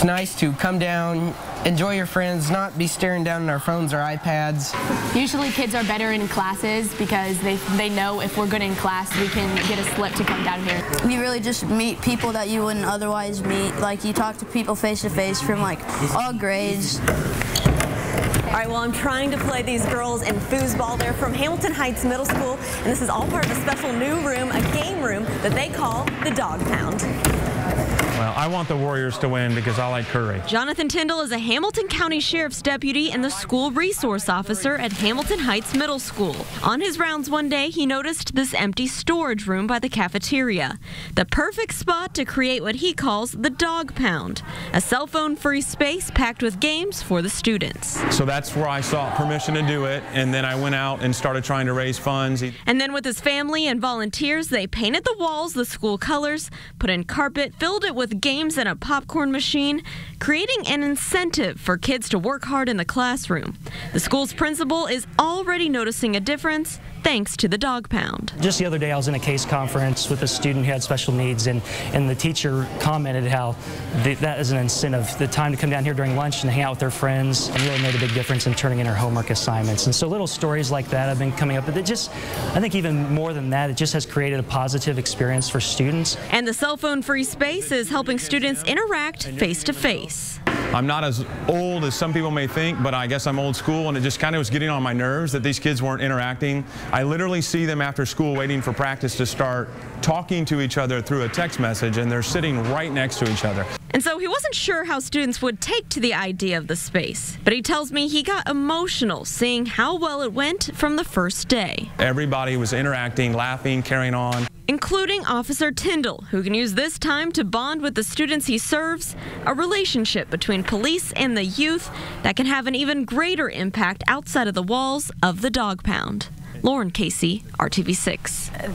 It's nice to come down, enjoy your friends, not be staring down at our phones or iPads. Usually kids are better in classes because they know if we're good in class, we can get a slip to come down here. You really just meet people that you wouldn't otherwise meet. Like, you talk to people face to face from like all grades. All right, well, I'm trying to play these girls in foosball. They're from Hamilton Heights Middle School, and this is all part of a special new room, a game room that they call the Dog Pound. Well, I want the Warriors to win because I like Curry. Jonathan Tyndall is a Hamilton County Sheriff's deputy and the school resource officer at Hamilton Heights Middle School. On his rounds one day, he noticed this empty storage room by the cafeteria. The perfect spot to create what he calls the Dog Pound, a cell phone-free space packed with games for the students. So that's where I sought permission to do it, and then I went out and started trying to raise funds. And then with his family and volunteers, they painted the walls the school colors, put in carpet, filled it with games and a popcorn machine, creating an incentive for kids to work hard in the classroom. The school's principal is already noticing a difference thanks to the Dog Pound. Just the other day I was in a case conference with a student who had special needs, and the teacher commented how that is an incentive. The time to come down here during lunch and hang out with their friends and really made a big difference in turning in our homework assignments. And so little stories like that have been coming up, but I think even more than that, it just has created a positive experience for students. And the cell phone-free space is helping students interact face-to-face. I'm not as old as some people may think, but I guess I'm old school, and it just kind of was getting on my nerves that these kids weren't interacting. I literally see them after school waiting for practice to start talking to each other through a text message, and they're sitting right next to each other. And so he wasn't sure how students would take to the idea of the space, but he tells me he got emotional seeing how well it went from the first day. Everybody was interacting, laughing, carrying on. Including Officer Tyndall, who can use this time to bond with the students he serves, a relationship between police and the youth that can have an even greater impact outside of the walls of the Dog Pound. Lauren Casey, RTV6.